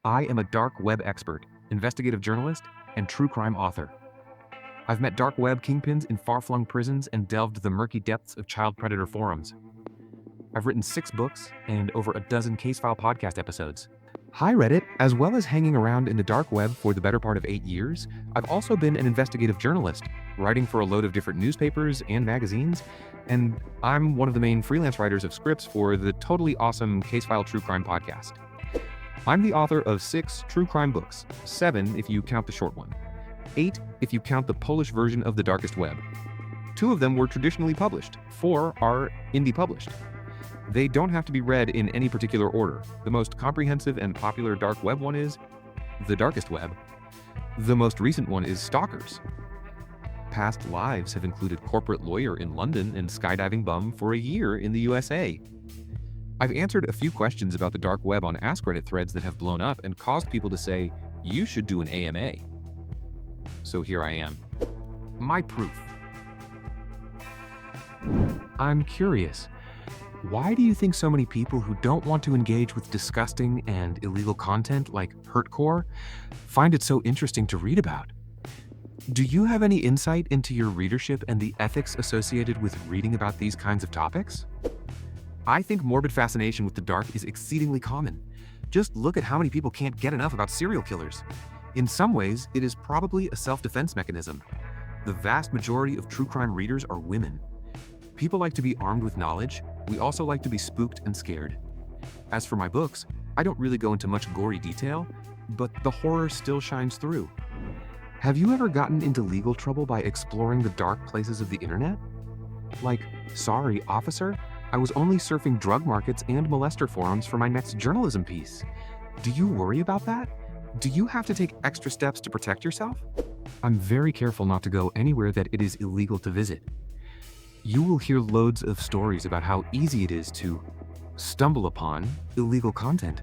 I am a dark web expert, investigative journalist, and true crime author. I've met dark web kingpins in far-flung prisons and delved the murky depths of child predator forums. I've written 6 books and over a dozen Case File podcast episodes. Hi Reddit, as well as hanging around in the dark web for the better part of 8 years, I've also been an investigative journalist, writing for a load of different newspapers and magazines, and I'm one of the main freelance writers of scripts for the totally awesome Case File True Crime podcast. I'm the author of 6 true crime books, 7 if you count the short one, 8 if you count the Polish version of the darkest web. 2 of them were traditionally published, 4 are indie published. They don't have to be read in any particular order. The most comprehensive and popular dark web one is The Darkest Web. The most recent one is Stalkers. Past lives have included corporate lawyer in London and skydiving bum for a year in the USA. I've answered a few questions about the dark web on Ask Reddit threads that have blown up and caused people to say, you should do an AMA. So here I am. My proof. I'm curious. Why do you think so many people who don't want to engage with disgusting and illegal content like hurtcore find it so interesting to read about? Do you have any insight into your readership and the ethics associated with reading about these kinds of topics? I think morbid fascination with the dark is exceedingly common. Just look at how many people can't get enough about serial killers. In some ways, it is probably a self-defense mechanism. The vast majority of true crime readers are women. People like to be armed with knowledge. We also like to be spooked and scared. As for my books, I don't really go into much gory detail, but the horror still shines through. Have you ever gotten into legal trouble by exploring the dark places of the internet? Like, sorry, officer, I was only surfing drug markets and molester forums for my next journalism piece. Do you worry about that? Do you have to take extra steps to protect yourself? I'm very careful not to go anywhere that it is illegal to visit. You will hear loads of stories about how easy it is to stumble upon illegal content.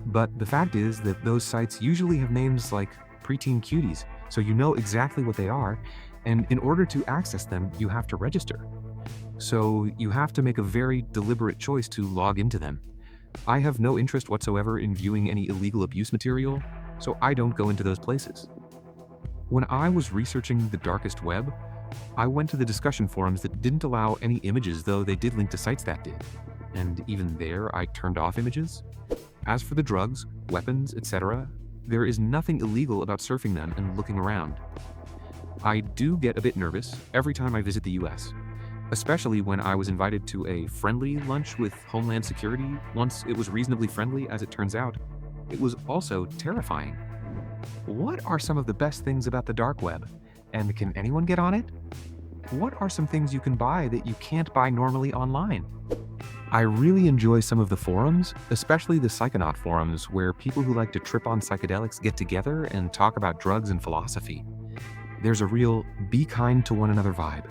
But the fact is that those sites usually have names like preteen cuties, so you know exactly what they are, and in order to access them, you have to register. So you have to make a very deliberate choice to log into them. I have no interest whatsoever in viewing any illegal abuse material, so I don't go into those places. When I was researching the darkest web, I went to the discussion forums that didn't allow any images, though they did link to sites that did. And even there, I turned off images. As for the drugs, weapons, etc., there is nothing illegal about surfing them and looking around. I do get a bit nervous every time I visit the US, especially when I was invited to a friendly lunch with Homeland Security. Once it was reasonably friendly, as it turns out, it was also terrifying. What are some of the best things about the dark web? And can anyone get on it? What are some things you can buy that you can't buy normally online? I really enjoy some of the forums, especially the Psychonaut forums, where people who like to trip on psychedelics get together and talk about drugs and philosophy. There's a real be kind to one another vibe.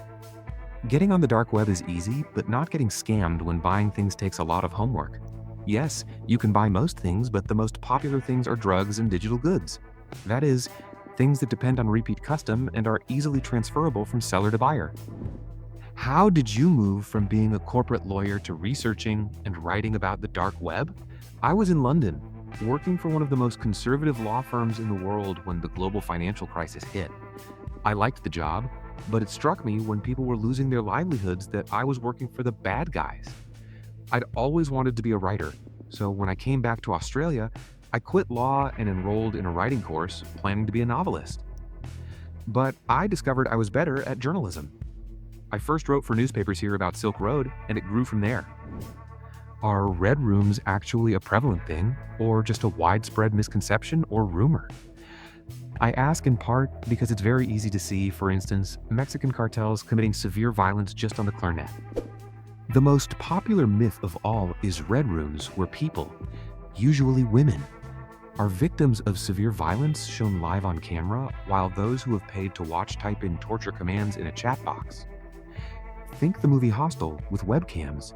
Getting on the dark web is easy, but not getting scammed when buying things takes a lot of homework. Yes, you can buy most things, but the most popular things are drugs and digital goods. That is, things that depend on repeat custom and are easily transferable from seller to buyer. How did you move from being a corporate lawyer to researching and writing about the dark web? I was in London, working for one of the most conservative law firms in the world when the global financial crisis hit. I liked the job, but it struck me when people were losing their livelihoods that I was working for the bad guys. I'd always wanted to be a writer, so when I came back to Australia, I quit law and enrolled in a writing course, planning to be a novelist. But I discovered I was better at journalism. I first wrote for newspapers here about Silk Road, and it grew from there. Are red rooms actually a prevalent thing, or just a widespread misconception or rumor? I ask in part because it's very easy to see, for instance, Mexican cartels committing severe violence just on the Darknet. The most popular myth of all is red rooms where people, usually women, are victims of severe violence shown live on camera, while those who have paid to watch type in torture commands in a chat box. Think the movie Hostel with webcams.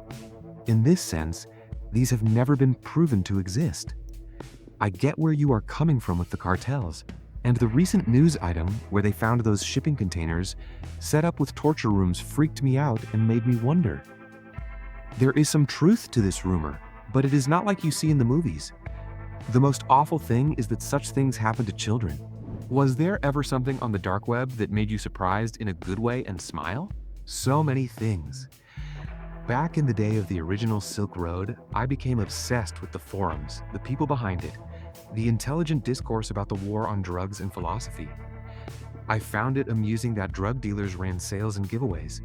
In this sense, these have never been proven to exist. I get where you are coming from with the cartels, and the recent news item where they found those shipping containers set up with torture rooms freaked me out and made me wonder. There is some truth to this rumor, but it is not like you see in the movies. The most awful thing is that such things happen to children. Was there ever something on the dark web that made you surprised in a good way and smile? So many things. Back in the day of the original Silk Road, I became obsessed with the forums, the people behind it, the intelligent discourse about the war on drugs and philosophy. I found it amusing that drug dealers ran sales and giveaways.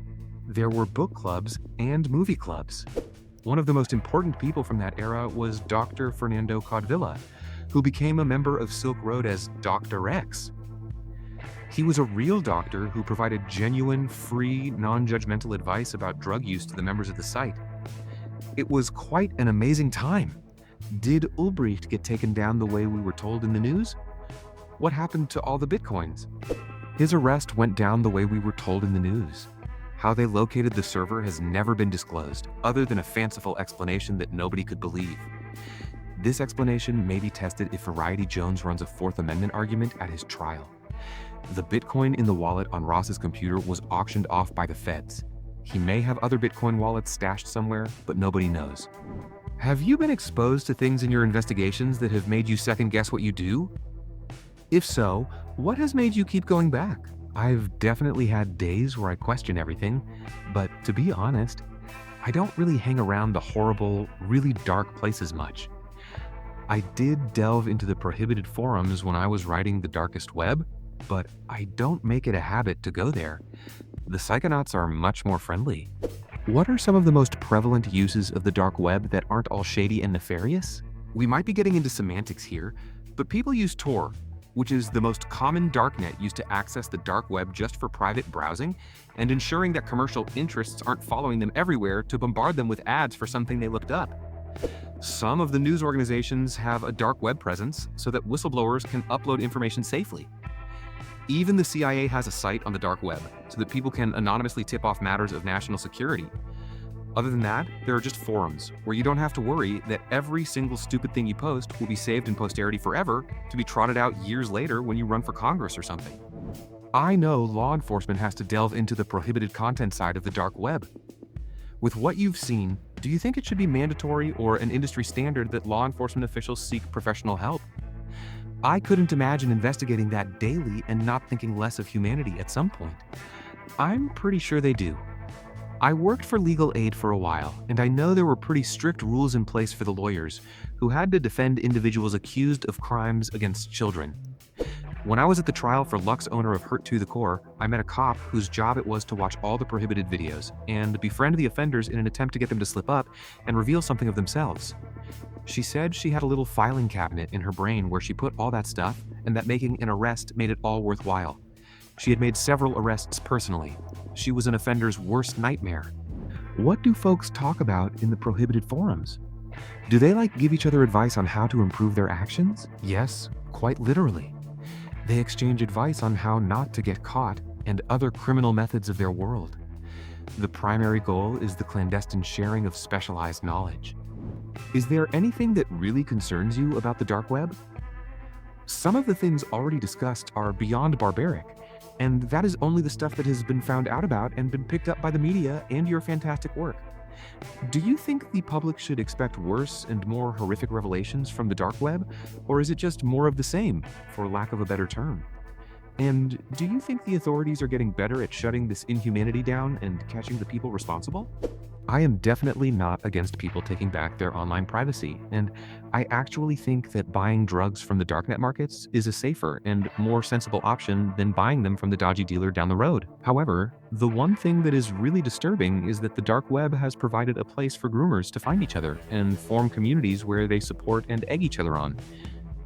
There were book clubs and movie clubs. One of the most important people from that era was Dr. Fernando Caudevilla, who became a member of Silk Road as Dr. X. He was a real doctor who provided genuine, free, non-judgmental advice about drug use to the members of the site. It was quite an amazing time. Did Ulbricht get taken down the way we were told in the news? What happened to all the bitcoins? His arrest went down the way we were told in the news. How they located the server has never been disclosed, other than a fanciful explanation that nobody could believe. This explanation may be tested if Variety Jones runs a Fourth Amendment argument at his trial. The Bitcoin in the wallet on Ross's computer was auctioned off by the feds. He may have other Bitcoin wallets stashed somewhere, but nobody knows. Have you been exposed to things in your investigations that have made you second guess what you do? If so, what has made you keep going back? I've definitely had days where I question everything, but to be honest, I don't really hang around the horrible, really dark places much. I did delve into the prohibited forums when I was writing the darkest web, but I don't make it a habit to go there. The psychonauts are much more friendly. What are some of the most prevalent uses of the dark web that aren't all shady and nefarious? We might be getting into semantics here, but people use Tor, which is the most common darknet used to access the dark web just for private browsing and ensuring that commercial interests aren't following them everywhere to bombard them with ads for something they looked up. Some of the news organizations have a dark web presence so that whistleblowers can upload information safely. Even the CIA has a site on the dark web so that people can anonymously tip off matters of national security. Other than that, there are just forums where you don't have to worry that every single stupid thing you post will be saved in posterity forever to be trotted out years later when you run for Congress or something. I know law enforcement has to delve into the prohibited content side of the dark web. With what you've seen, do you think it should be mandatory or an industry standard that law enforcement officials seek professional help? I couldn't imagine investigating that daily and not thinking less of humanity at some point. I'm pretty sure they do. I worked for legal aid for a while, and I know there were pretty strict rules in place for the lawyers who had to defend individuals accused of crimes against children. When I was at the trial for Luck's owner of Hurt to the Core, I met a cop whose job it was to watch all the prohibited videos and befriend the offenders in an attempt to get them to slip up and reveal something of themselves. She said she had a little filing cabinet in her brain where she put all that stuff, and that making an arrest made it all worthwhile. She had made several arrests personally. She was an offender's worst nightmare. What do folks talk about in the prohibited forums? Do they give each other advice on how to improve their actions? Yes, quite literally. They exchange advice on how not to get caught and other criminal methods of their world. The primary goal is the clandestine sharing of specialized knowledge. Is there anything that really concerns you about the dark web? Some of the things already discussed are beyond barbaric, and that is only the stuff that has been found out about and been picked up by the media and your fantastic work. Do you think the public should expect worse and more horrific revelations from the dark web, or is it just more of the same, for lack of a better term? And do you think the authorities are getting better at shutting this inhumanity down and catching the people responsible? I am definitely not against people taking back their online privacy, and I actually think that buying drugs from the darknet markets is a safer and more sensible option than buying them from the dodgy dealer down the road. However, the one thing that is really disturbing is that the dark web has provided a place for groomers to find each other and form communities where they support and egg each other on.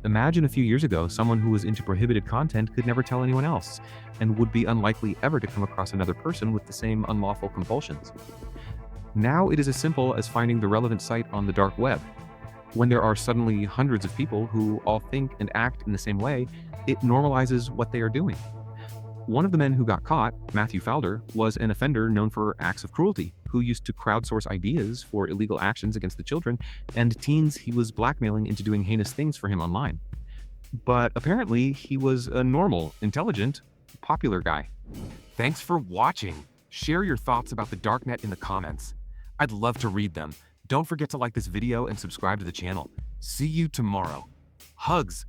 Imagine a few years ago, someone who was into prohibited content could never tell anyone else, and would be unlikely ever to come across another person with the same unlawful compulsions. Now it is as simple as finding the relevant site on the dark web. When there are suddenly hundreds of people who all think and act in the same way, it normalizes what they are doing. One of the men who got caught, Matthew Fowler, was an offender known for acts of cruelty, who used to crowdsource ideas for illegal actions against the children and teens he was blackmailing into doing heinous things for him online. But apparently, he was a normal, intelligent, popular guy. Thanks for watching. Share your thoughts about the Darknet in the comments. I'd love to read them. Don't forget to like this video and subscribe to the channel. See you tomorrow. Hugs